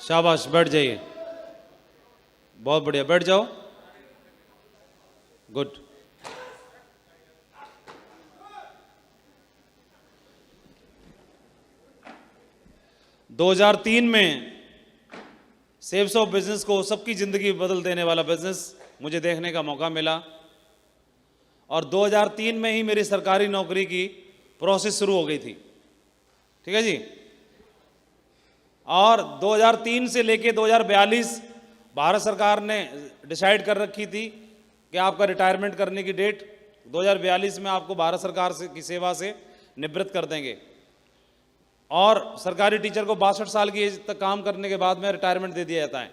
शाबाश, बैठ जाइए। बहुत बढ़िया, बैठ जाओ। गुड। दो 2003 में सेव्स ऑफ बिजनेस को, सबकी जिंदगी बदल देने वाला बिजनेस मुझे देखने का मौका मिला, और 2003 में ही मेरी सरकारी नौकरी की प्रोसेस शुरू हो गई थी। ठीक है जी। और 2003 से लेके 2042 भारत सरकार ने डिसाइड कर रखी थी कि आपका रिटायरमेंट करने की डेट 2042 में आपको भारत सरकार की सेवा से निवृत्त कर देंगे, और सरकारी टीचर को 62 साल की एज तक काम करने के बाद में रिटायरमेंट दे दिया जाता है।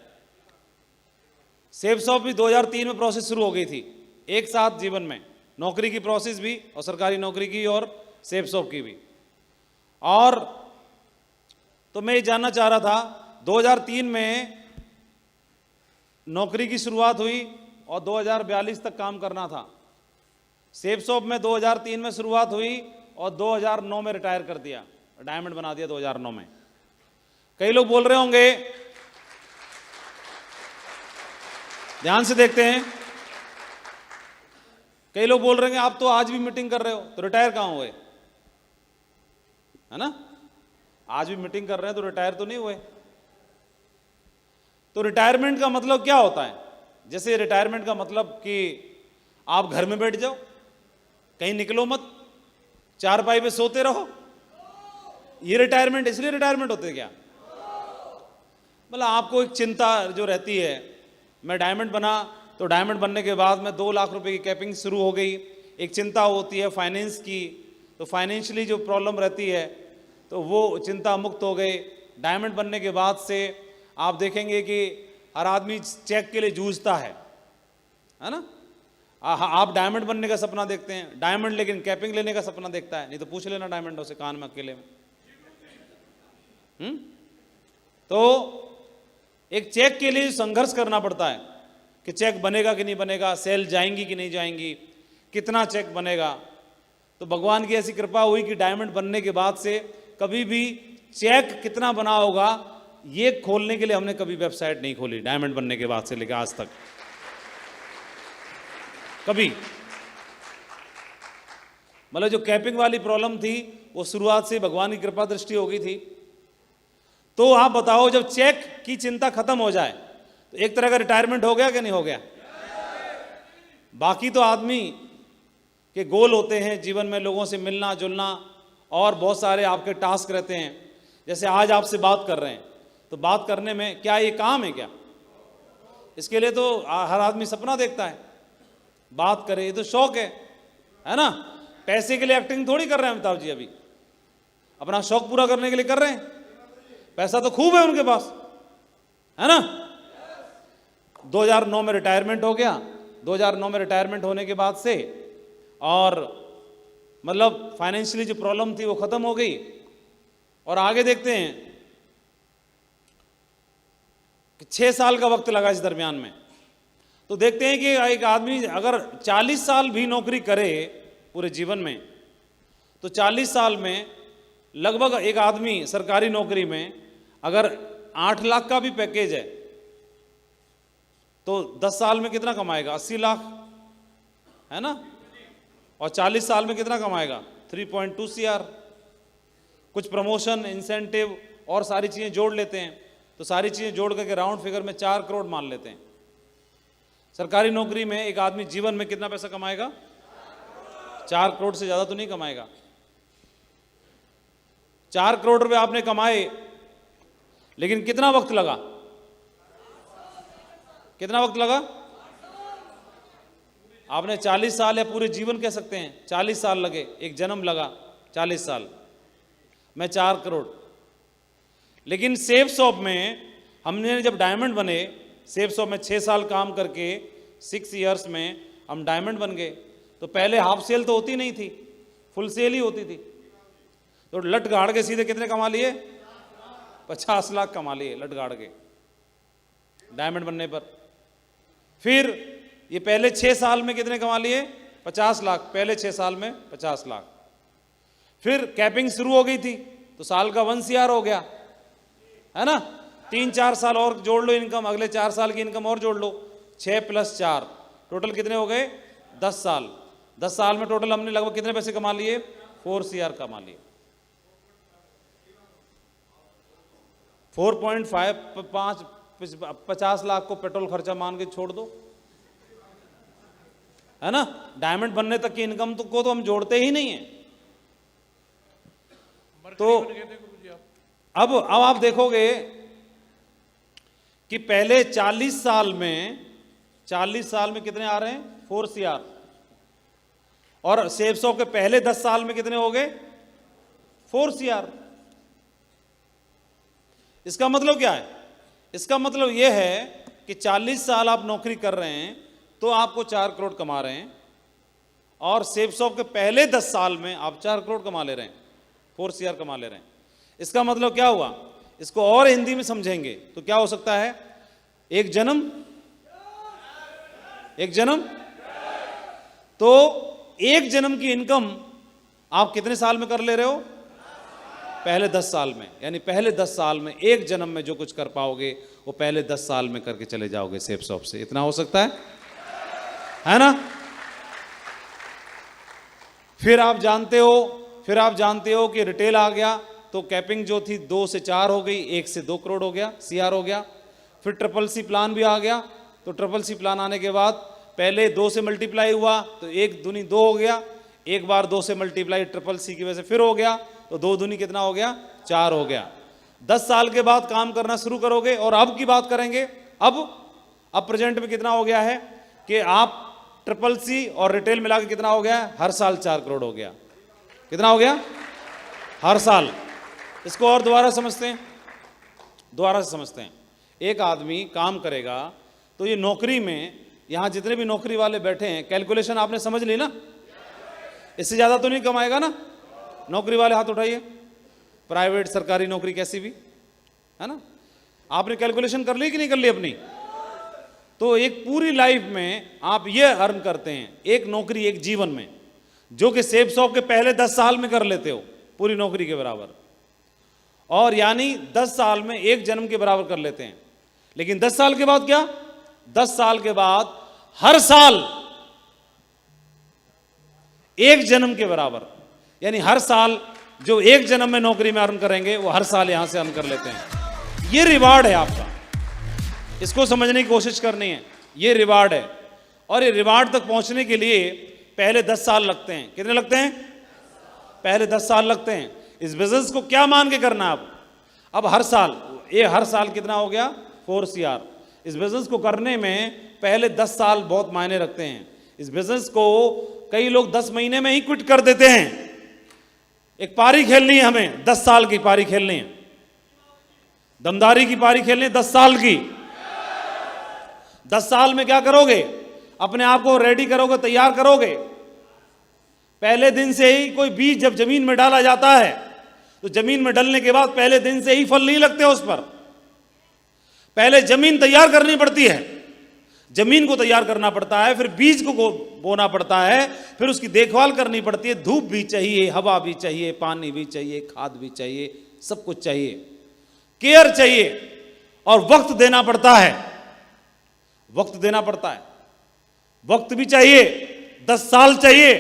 सेव्स ऑफ भी 2003 में प्रोसेस शुरू हो गई थी, एक साथ जीवन में नौकरी की प्रोसेस भी, और सरकारी नौकरी की और सेव्स ऑफ की भी। और तो मैं ये जानना चाह रहा था, 2003 में नौकरी की शुरुआत हुई और 2042 तक काम करना था। सेव्स ऑफ में 2003 में शुरुआत हुई और 2009 में रिटायर कर दिया, रिटायरमेंट बना दिया 2009 में। कई लोग बोल रहे होंगे, ध्यान से देखते हैं, कई लोग बोल रहे हैं आप तो आज भी मीटिंग कर रहे हो, तो रिटायर कहां हुए? है ना, आज भी मीटिंग कर रहे हैं तो रिटायर तो नहीं हुए। तो रिटायरमेंट का मतलब क्या होता है? जैसे रिटायरमेंट का मतलब कि आप घर में बैठ जाओ, कहीं निकलो मत, चारपाई पे सोते रहो, ये रिटायरमेंट? इसलिए रिटायरमेंट होते क्या? मतलब आपको एक चिंता जो रहती है, मैं डायमंड बना तो डायमंड बनने के बाद में 2 लाख रुपए की कैपिंग शुरू हो गई, एक चिंता होती है फाइनेंस की, तो फाइनेंशियली जो प्रॉब्लम रहती है तो वो चिंता मुक्त हो गए। डायमंड बनने के बाद से आप देखेंगे कि हर आदमी चेक के लिए जूझता है ना। आप डायमंड बनने का सपना देखते हैं, डायमंड, लेकिन कैपिंग लेने का सपना देखता है, नहीं तो पूछ लेना डायमंडों से कान में अकेले में। तो एक चेक के लिए संघर्ष करना पड़ता है कि चेक बनेगा कि नहीं बनेगा, सेल जाएंगी कि नहीं जाएंगी, कितना चेक बनेगा। तो भगवान की ऐसी कृपा हुई कि डायमंड बनने के बाद से कभी भी चेक कितना बना होगा ये खोलने के लिए हमने कभी वेबसाइट नहीं खोली, डायमंड बनने के बाद से लेकर आज तक कभी। मतलब जो कैपिंग वाली प्रॉब्लम थी वो शुरुआत से भगवान की कृपा दृष्टि हो गई थी। तो आप बताओ, जब चेक की चिंता खत्म हो जाए तो एक तरह का रिटायरमेंट हो गया कि नहीं हो गया? बाकी तो आदमी के गोल होते हैं जीवन में, लोगों से मिलना जुलना, और बहुत सारे आपके टास्क रहते हैं। जैसे आज आपसे बात कर रहे हैं, तो बात करने में क्या ये काम है क्या? इसके लिए तो हर आदमी सपना देखता है बात करे, ये तो शौक है ना। पैसे के लिए एक्टिंग थोड़ी कर रहे हैं अमिताभ जी, अभी अपना शौक पूरा करने के लिए कर रहे हैं। पैसा तो खूब है उनके पास, है ना। 2009 में रिटायरमेंट हो गया। 2009 में रिटायरमेंट होने के बाद से, और मतलब फाइनेंशियली जो प्रॉब्लम थी वो खत्म हो गई। और आगे देखते हैं कि 6 साल का वक्त लगा इस दरमियान में। तो देखते हैं कि एक आदमी अगर 40 साल भी नौकरी करे पूरे जीवन में, तो 40 साल में लगभग एक आदमी सरकारी नौकरी में अगर 8 लाख का भी पैकेज है तो 10 साल में कितना कमाएगा? 80 लाख, है ना। और 40 साल में कितना कमाएगा? 3.2 CR। कुछ प्रमोशन, इंसेंटिव और सारी चीज़ें जोड़ लेते हैं तो सारी चीज़ें जोड़ करके राउंड फिगर में 4 करोड़ मान लेते हैं। सरकारी नौकरी में एक आदमी जीवन में कितना पैसा कमाएगा? 4 करोड़ से ज़्यादा तो नहीं कमाएगा। 4 करोड़ रुपए आपने कमाए, लेकिन कितना वक्त लगा? कितना वक्त लगा? आपने 40 साल या पूरे जीवन कह सकते हैं, 40 साल लगे, एक जन्म लगा, 40 साल में 4 करोड़। लेकिन सेव्स ऑफ में हमने जब डायमंड बने, सेव्स ऑफ में 6 साल काम करके 6 इयर्स में हम डायमंड बन गए। तो पहले हाफ सेल तो होती नहीं थी, फुल सेल ही होती थी। तो लट गाड़ के सीधे कितने कमा लिए? 50 लाख कमा लिए लट गाड़ के डायमंड बनने पर। फिर ये पहले 6 साल में कितने कमा लिए? 50 लाख, पहले 6 साल में 50 लाख। फिर कैपिंग शुरू हो गई थी तो साल का 1 CR हो गया, है ना। 3-4 साल और जोड़ लो इनकम, अगले 4 साल की इनकम और जोड़ लो, 6 + 4 टोटल कितने हो गए? 10 साल। 10 साल में टोटल हमने लगभग कितने पैसे कमा लिए? 4 CR कमा लिए। 50 लाख को पेट्रोल खर्चा मान के छोड़ दो, है ना। डायमंड बनने तक की इनकम को तो हम जोड़ते ही नहीं है। तो अब आप देखोगे कि पहले 40 साल में कितने आ रहे हैं? 4 CR। और सेव्स ऑफ के पहले 10 साल में कितने हो गए? 4 CR। इसका मतलब क्या है? इसका मतलब यह है कि 40 साल आप नौकरी कर रहे हैं तो आपको 4 करोड़ कमा रहे हैं, और सेव्स ऑफ के पहले 10 साल में आप 4 करोड़ कमा ले रहे हैं, 4 CR कमा ले रहे हैं। इसका मतलब क्या हुआ? इसको और हिंदी में समझेंगे तो क्या हो सकता है? एक जन्म तो एक जन्म की इनकम आप कितने साल में कर ले रहे हो? पहले 10 साल में। यानी पहले 10 साल में एक जन्म में जो कुछ कर पाओगे वो पहले 10 साल में करके चले जाओगे सेव्स ऑफ से। इतना हो सकता है ना। फिर आप जानते हो कि रिटेल आ गया तो कैपिंग जो थी 2 से 4 हो गई, 1 से 2 करोड़ हो गया, CR हो गया। फिर CCC प्लान भी आ गया, तो CCC प्लान आने के बाद पहले 2 से मल्टीप्लाई हुआ तो 1 दूनी 2 हो गया, एक बार 2 से मल्टीप्लाई CCC की वजह से फिर हो गया तो 2 दूनी कितना हो गया? 4 हो गया। 10 साल के बाद काम करना शुरू करोगे। और अब की बात करेंगे, अब प्रेजेंट में कितना हो गया है कि आप CCC और रिटेल मिला के कितना हो गया? हर साल 4 करोड़ हो गया। कितना हो गया? हर साल। इसको और दोबारा से समझते हैं। एक आदमी काम करेगा तो ये नौकरी में, यहां जितने भी नौकरी वाले बैठे हैं, कैलकुलेशन आपने समझ ली ना? इससे ज्यादा तो नहीं कमाएगा ना? नौकरी वाले हाथ उठाइए, प्राइवेट सरकारी नौकरी कैसी भी, है ना। आपने कैलकुलेशन कर ली कि नहीं कर ली अपनी? तो एक पूरी लाइफ में आप ये अर्न करते हैं, एक नौकरी एक जीवन में, जो कि सेव्स ऑफ के पहले 10 साल में कर लेते हो पूरी नौकरी के बराबर, और यानी 10 साल में एक जन्म के बराबर कर लेते हैं। लेकिन 10 साल के बाद क्या? 10 साल के बाद हर साल एक जन्म के बराबर, यानी हर साल जो एक जन्म में नौकरी में अर्न करेंगे वो हर साल यहां से अर्न कर लेते हैं। ये रिवार्ड है आपका, इसको समझने की कोशिश करनी है। ये रिवार्ड है, और ये रिवार्ड तक पहुंचने के लिए पहले 10 साल लगते हैं। कितने लगते हैं? पहले 10 साल लगते हैं। इस बिजनेस को क्या मान के करना है अब हर साल कितना हो गया? 4 CR। इस बिजनेस को करने में पहले 10 साल बहुत मायने रखते हैं। इस बिजनेस को कई लोग 10 महीने में ही क्विट कर देते हैं। एक पारी खेलनी है हमें, 10 साल की पारी खेलनी है, दमदारी की पारी खेलनी है 10 साल की। 10 साल में क्या करोगे? अपने आप को रेडी करोगे, तैयार करोगे। पहले दिन से ही कोई बीज जब जमीन में डाला जाता है तो जमीन में डलने के बाद पहले दिन से ही फल नहीं लगते उस पर। पहले जमीन तैयार करनी पड़ती है, जमीन को तैयार करना पड़ता है, फिर बीज को बोना पड़ता है, फिर उसकी देखभाल करनी पड़ती है। धूप भी चाहिए, हवा भी चाहिए, पानी भी चाहिए, खाद भी चाहिए, सब कुछ चाहिए, केयर चाहिए, और वक्त देना पड़ता है। वक्त भी चाहिए, 10 साल चाहिए।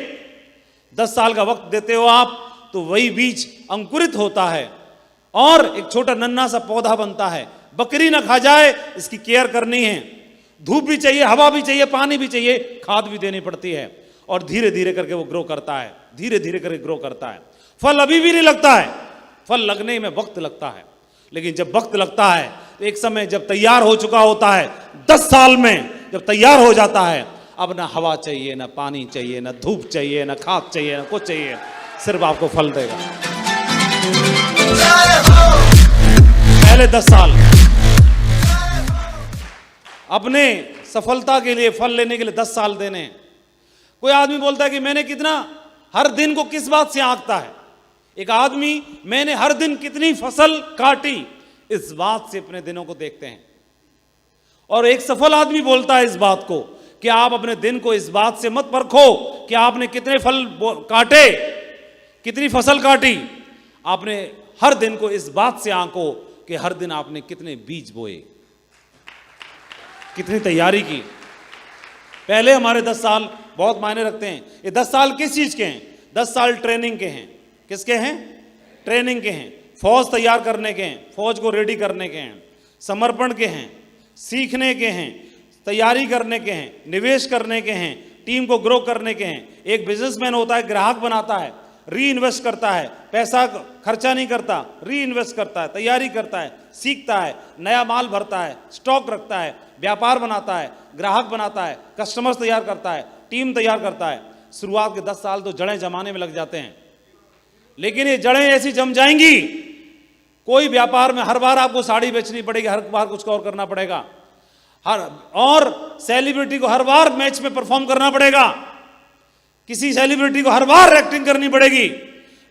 10 साल का वक्त देते हो आप तो वही बीज अंकुरित होता है और एक छोटा नन्हा सा पौधा बनता है। बकरी ना खा जाए इसकी केयर करनी है। धूप भी चाहिए, हवा भी चाहिए, पानी भी चाहिए, खाद भी देनी पड़ती है, और धीरे धीरे करके वो ग्रो करता है, धीरे धीरे करके ग्रो करता है। फल अभी भी नहीं लगता है, फल लगने में वक्त लगता है। लेकिन जब वक्त लगता है तो एक समय जब तैयार हो चुका होता है, 10 साल में जब तैयार हो जाता है, अब ना हवा चाहिए, ना पानी चाहिए, ना धूप चाहिए, ना खाद चाहिए, ना कुछ चाहिए, सिर्फ आपको फल देगा। पहले 10 साल अपने सफलता के लिए, फल लेने के लिए 10 साल देने हैं। कोई आदमी बोलता है कि मैंने कितना, हर दिन को किस बात से आंकता है? एक आदमी मैंने हर दिन कितनी फसल काटी, इस बात से अपने दिनों को देखते हैं। और एक सफल आदमी बोलता है इस बात को कि आप अपने दिन को इस बात से मत परखो कि आपने कितने फल काटे, कितनी फसल काटी। आपने हर दिन को इस बात से आंको कि हर दिन आपने कितने बीज बोए, कितनी तैयारी की। पहले हमारे 10 साल बहुत मायने रखते हैं। ये 10 साल किस चीज के हैं? 10 साल ट्रेनिंग के हैं। किसके हैं? ट्रेनिंग के हैं। फौज तैयार करने के हैं, फौज को रेडी करने के हैं, समर्पण के हैं, सीखने के हैं, तैयारी करने के हैं, निवेश करने के हैं, टीम को ग्रो करने के हैं। एक बिजनेसमैन होता है, ग्राहक बनाता है, री इन्वेस्ट करता है, पैसा खर्चा नहीं करता, री इन्वेस्ट करता है, तैयारी करता है, सीखता है, नया माल भरता है, स्टॉक रखता है, व्यापार बनाता है, ग्राहक बनाता है, कस्टमर्स तैयार करता है, टीम तैयार करता है। शुरुआत के 10 साल तो जड़ें जमाने में लग जाते हैं, लेकिन ये जड़ें ऐसी जम जाएंगी, कोई व्यापार में हर बार आपको साड़ी बेचनी पड़ेगी, हर बार कुछ और करना पड़ेगा, और सेलिब्रिटी को हर बार मैच में परफॉर्म करना पड़ेगा, किसी सेलिब्रिटी को हर बार एक्टिंग करनी पड़ेगी।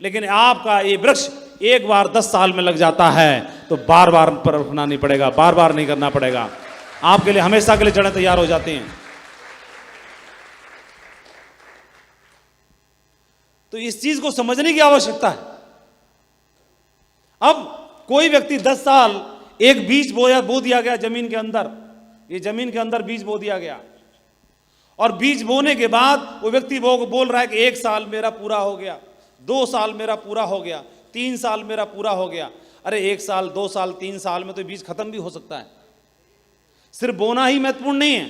लेकिन आपका ये वृक्ष एक बार 10 साल में लग जाता है तो बार बार परखना नहीं पड़ेगा, बार बार नहीं करना पड़ेगा, आपके लिए हमेशा के लिए जड़ें तैयार हो जाती हैं। तो इस चीज को समझने की आवश्यकता है। अब कोई व्यक्ति 10 साल एक बीज बो दिया गया जमीन के अंदर, ये जमीन के अंदर बीज बो दिया गया, और बीज बोने के बाद वो व्यक्ति वो बोल रहा है कि 1 साल मेरा पूरा हो गया, 2 साल मेरा पूरा हो गया, 3 साल मेरा पूरा हो गया। अरे 1 साल, 2 साल, 3 साल में तो बीज खत्म भी हो सकता है। सिर्फ बोना ही महत्वपूर्ण नहीं है,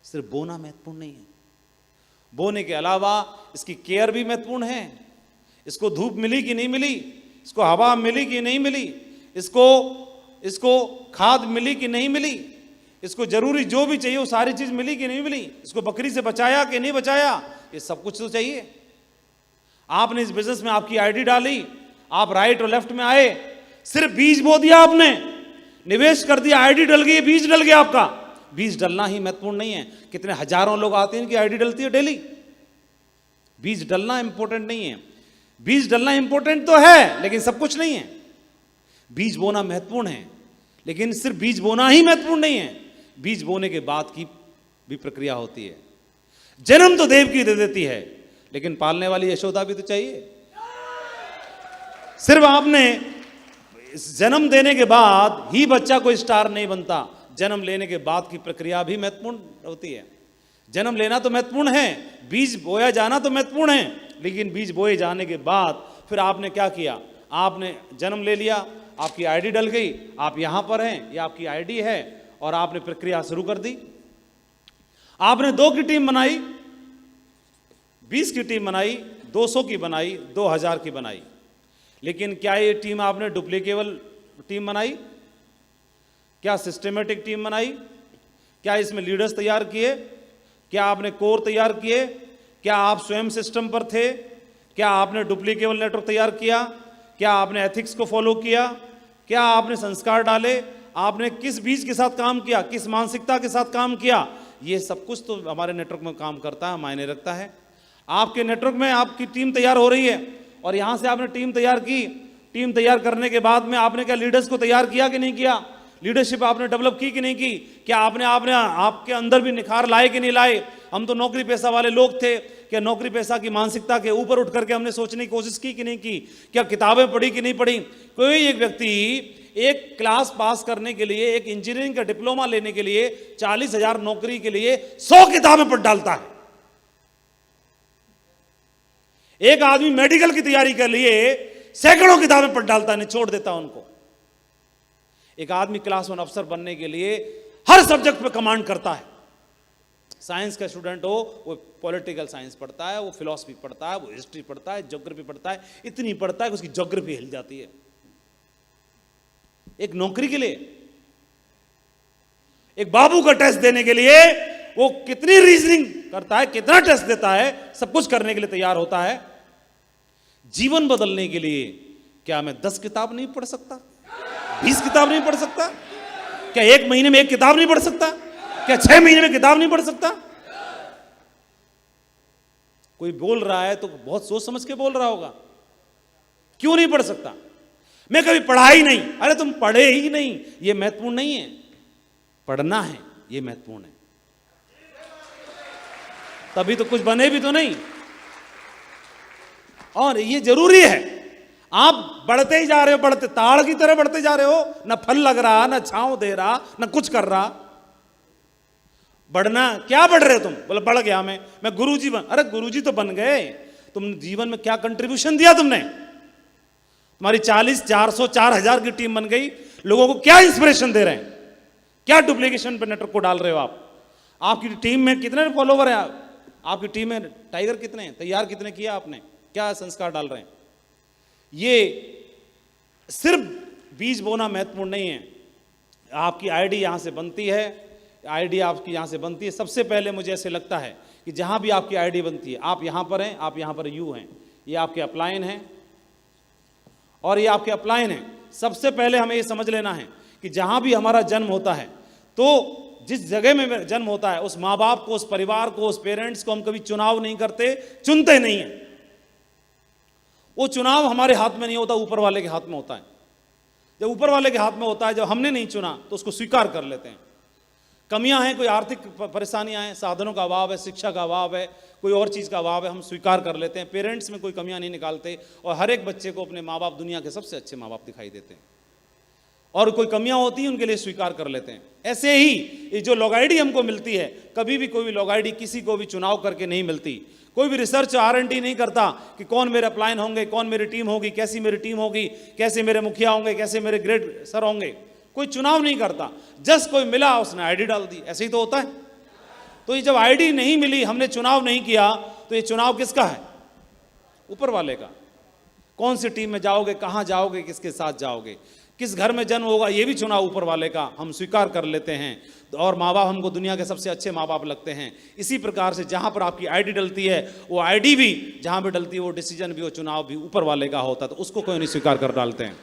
सिर्फ बोना महत्वपूर्ण नहीं है, बोने के अलावा इसकी केयर भी महत्वपूर्ण है। इसको धूप मिली कि नहीं मिली, इसको हवा मिली कि नहीं मिली, इसको खाद मिली कि नहीं मिली, इसको जरूरी जो भी चाहिए वो सारी चीज मिली कि नहीं मिली, इसको बकरी से बचाया कि नहीं बचाया, ये सब कुछ तो चाहिए। आपने इस बिजनेस में आपकी आईडी डाली, आप राइट और लेफ्ट में आए, सिर्फ बीज बो दिया आपने, निवेश कर दिया, आईडी डल गई, बीज डल गया आपका। बीज डलना ही महत्वपूर्ण नहीं है। कितने हजारों लोग आते हैं इनकी आईडी डलती है डेली। बीज डलना इंपॉर्टेंट नहीं है। बीज डलना इंपॉर्टेंट तो है लेकिन सब कुछ नहीं है। बीज बोना महत्वपूर्ण है, लेकिन सिर्फ बीज बोना ही महत्वपूर्ण नहीं है, बीज बोने के बाद की भी प्रक्रिया होती है। जन्म तो देव की दे देती है, लेकिन पालने वाली यशोदा भी तो चाहिए। सिर्फ आपने जन्म देने के बाद ही बच्चा कोई स्टार नहीं बनता, जन्म लेने के बाद की प्रक्रिया भी महत्वपूर्ण होती है। जन्म लेना तो महत्वपूर्ण है, बीज बोया जाना तो महत्वपूर्ण है, लेकिन बीज बोए जाने के बाद फिर आपने क्या किया? आपने जन्म ले लिया, आपकी आईडी डल गई, आप यहां पर हैं, ये आपकी आईडी है, और आपने प्रक्रिया शुरू कर दी। आपने 2 की टीम बनाई, 20 की टीम बनाई, 200 की बनाई, 2000 की बनाई, लेकिन क्या ये टीम आपने डुप्लीकेबल टीम बनाई? क्या सिस्टमेटिक टीम बनाई? क्या इसमें लीडर्स तैयार किए? क्या आपने कोर तैयार किए? क्या आप स्वयं सिस्टम पर थे? क्या आपने डुप्लीकेबल नेटवर्क तैयार किया? क्या आपने एथिक्स को फॉलो किया? क्या आपने संस्कार डाले? आपने किस बीज के साथ काम किया, किस मानसिकता के साथ काम किया? ये सब कुछ तो हमारे नेटवर्क में काम करता है, मायने रखता है। आपके नेटवर्क में आपकी टीम तैयार हो रही है, और यहां से आपने टीम तैयार की। टीम तैयार करने के बाद में आपने क्या लीडर्स को तैयार किया कि नहीं किया? लीडरशिप आपने डेवलप की कि नहीं की? क्या आपने आपके अंदर भी निखार लाए कि नहीं लाए? हम तो नौकरी पेशा वाले लोग थे, क्या नौकरी पेशा की मानसिकता के ऊपर उठ करके हमने सोचने की कोशिश की कि नहीं की? क्या किताबें पढ़ी कि नहीं पढ़ी? कोई एक व्यक्ति एक क्लास पास करने के लिए, एक इंजीनियरिंग का डिप्लोमा लेने के लिए 40,000 नौकरी के लिए 100 किताबें पढ़ डालता है। एक आदमी मेडिकल की तैयारी के लिए सैकड़ों किताबें पढ़ डालता है, निचोड़ देता है उनको। एक आदमी क्लास 1 अफसर बनने के लिए हर सब्जेक्ट पे कमांड करता है। साइंस का स्टूडेंट हो, वो पॉलिटिकल साइंस पढ़ता है, वो फिलॉसफी पढ़ता है, वो हिस्ट्री पढ़ता है, ज्योग्राफी पढ़ता है, इतनी पढ़ता है कि उसकी ज्योग्राफी हिल जाती है। एक नौकरी के लिए, एक बाबू का टेस्ट देने के लिए वो कितनी रीजनिंग करता है, कितना टेस्ट देता है, सब कुछ करने के लिए तैयार होता है। जीवन बदलने के लिए क्या मैं 10 किताब नहीं पढ़ सकता? 20 किताब नहीं पढ़ सकता? क्या 1 महीने में 1 किताब नहीं पढ़ सकता? क्या 6 महीने में किताब नहीं पढ़ सकता? कोई बोल रहा है तो बहुत सोच समझ के बोल रहा होगा। क्यों नहीं पढ़ सकता? मैं कभी पढ़ा ही नहीं। अरे तुम पढ़े ही नहीं, यह महत्वपूर्ण नहीं है। पढ़ना है, यह महत्वपूर्ण है। तभी तो कुछ बने भी तो नहीं। और यह जरूरी है। आप बढ़ते ही जा रहे हो, बढ़ते ताड़ की तरह बढ़ते जा रहे हो, ना फल लग रहा, ना छांव दे रहा, ना कुछ कर रहा। बढ़ना क्या बढ़ रहे हो तुम? बोले बढ़ गया मैं गुरुजी बन। अरे गुरुजी तो बन गए, तुमने जीवन में क्या कंट्रीब्यूशन दिया? तुमने तुम्हारी 40, 400, 4000 की टीम बन गई, लोगों को क्या इंस्पिरेशन दे रहे हैं? क्या डुप्लीकेशन पे नेटवर्क को डाल रहे हो आप? आपकी टीम में कितने फॉलोवर हैं? आपकी टीम में टाइगर कितने हैं? तैयार कितने किया आपने? क्या संस्कार डाल रहे हैं? ये सिर्फ बीज बोना महत्वपूर्ण नहीं है। आपकी आईडी यहां से बनती है, आईडी आपकी यहां से बनती है। सबसे पहले मुझे ऐसे लगता है कि जहां भी आपकी आईडी बनती है, आप यहां पर हैं, आप यहां पर यू हैं, ये आपके अपलाइन हैं और ये आपके अपलाइन हैं। सबसे पहले हमें ये समझ लेना है कि जहां भी हमारा जन्म होता है, तो जिस जगह में जन्म होता है, उस माँ बाप को, उस परिवार को, उस पेरेंट्स को हम कभी चुनाव नहीं करते, चुनते नहीं है। वो चुनाव हमारे हाथ में नहीं होता, ऊपर वाले के हाथ में होता है। जब ऊपर वाले के हाथ में होता है, जब हमने नहीं चुना, तो उसको स्वीकार कर लेते हैं। कमियां हैं, कोई आर्थिक परेशानियां हैं, साधनों का अभाव है, शिक्षा का अभाव है, कोई और चीज़ का अभाव है, हम स्वीकार कर लेते हैं। पेरेंट्स में कोई कमियां नहीं निकालते और हर एक बच्चे को अपने माँ बाप दुनिया के सबसे अच्छे माँ बाप दिखाई देते हैं, और कोई कमियां होती हैं उनके लिए स्वीकार कर लेते हैं। ऐसे ही ये जो लॉग आईडी हमको मिलती है, कभी भी कोई भी लॉग आईडी किसी को भी चुनाव करके नहीं मिलती। कोई भी रिसर्च R&D नहीं करता कि कौन मेरे अपलाइन होंगे, कौन मेरी टीम होगी, कैसी मेरी टीम होगी, कैसे मेरे मुखिया होंगे, कैसे मेरे ग्रेड सर होंगे। कोई चुनाव नहीं करता, जस्ट कोई मिला उसने आईडी डाल दी। ऐसे ही तो होता है। तो ये जब आईडी नहीं मिली, हमने चुनाव नहीं किया, तो ये चुनाव किसका है? ऊपर वाले का। कौन सी टीम में जाओगे, कहां जाओगे, किसके साथ जाओगे, किस घर में जन्म होगा, ये भी चुनाव ऊपर वाले का। हम स्वीकार कर लेते हैं और माँ बाप हमको दुनिया के सबसे अच्छे माँ बाप लगते हैं। इसी प्रकार से जहाँ पर आपकी आईडी डलती है, वो आईडी भी जहाँ पे डलती है, वो डिसीजन भी, वो चुनाव भी ऊपर वाले का होता है, तो उसको कोई नहीं स्वीकार कर डालते हैं।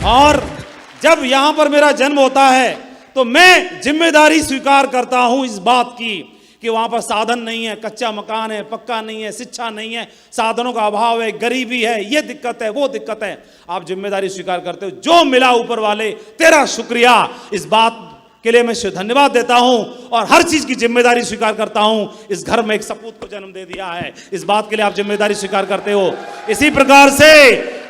और जब यहाँ पर मेरा जन्म होता है, तो मैं जिम्मेदारी स्वीकार करता हूँ इस बात की कि वहाँ पर साधन नहीं है, कच्चा मकान है, पक्का नहीं है, शिक्षा नहीं है, साधनों का अभाव है, गरीबी है, ये दिक्कत है, वो दिक्कत है। आप जिम्मेदारी स्वीकार करते हो, जो मिला ऊपर वाले तेरा शुक्रिया, इस बात के लिए मैं धन्यवाद देता हूं और हर चीज की जिम्मेदारी स्वीकार करता हूं। इस घर में एक सपूत को जन्म दे दिया है, इस बात के लिए आप जिम्मेदारी स्वीकार करते हो। इसी प्रकार से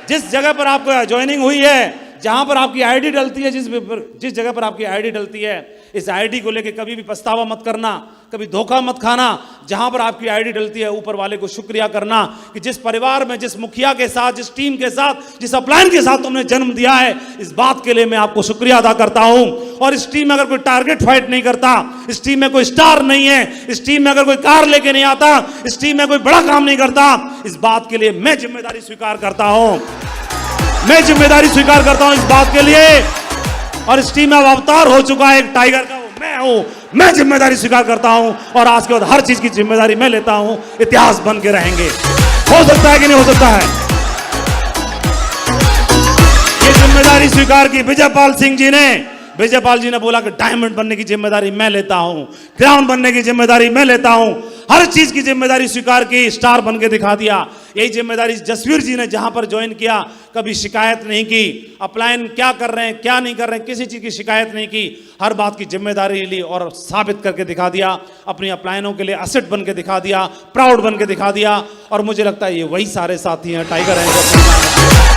जिस जगह पर आपको ज्वाइनिंग हुई है, जहां पर आपकी आईडी डलती है, जिस जगह पर आपकी आईडी डलती है, इस आईडी को लेके कभी भी पछतावा मत करना, कभी धोखा मत खाना। जहां पर आपकी आईडी डलती है, ऊपर वाले को शुक्रिया करना कि जिस परिवार में, जिस मुखिया के साथ, जिस टीम के साथ, जिस अपलाइन के साथ तुमने जन्म दिया है, इस बात के लिए मैं आपको शुक्रिया अदा करता हूं। और इस टीम में अगर कोई टारगेट फाइट नहीं करता, इस टीम में कोई स्टार नहीं है, इस टीम में अगर कोई कार लेके नहीं आता, इस टीम में कोई बड़ा काम नहीं करता, इस बात के लिए मैं जिम्मेदारी स्वीकार करता हूं। मैं जिम्मेदारी स्वीकार करता हूं इस बात के लिए। और इस टीम में अवतार हो चुका है एक टाइगर का, वो मैं हूं। मैं जिम्मेदारी स्वीकार करता हूं और आज के बाद हर चीज की जिम्मेदारी मैं लेता हूं। इतिहास बन के रहेंगे। हो सकता है कि नहीं हो सकता है? ये जिम्मेदारी स्वीकार की विजयपाल सिंह जी ने। विजयपाल जी ने बोला कि डायमंड बनने की जिम्मेदारी मैं लेता हूं, क्राउन बनने की जिम्मेदारी मैं लेता हूं, हर चीज की जिम्मेदारी स्वीकार की, स्टार बन के दिखा दिया। यही जिम्मेदारी जसवीर जी ने जहां पर ज्वाइन किया, कभी शिकायत नहीं की। अपलाइन क्या कर रहे हैं, क्या नहीं कर रहे हैं, किसी चीज की शिकायत नहीं की, हर बात की जिम्मेदारी ली और साबित करके दिखा दिया। अपनी अपलाइनों के लिए असेट बन के दिखा दिया, प्राउड बन के दिखा दिया। और मुझे लगता है ये वही सारे साथी हैं, टाइगर हैं।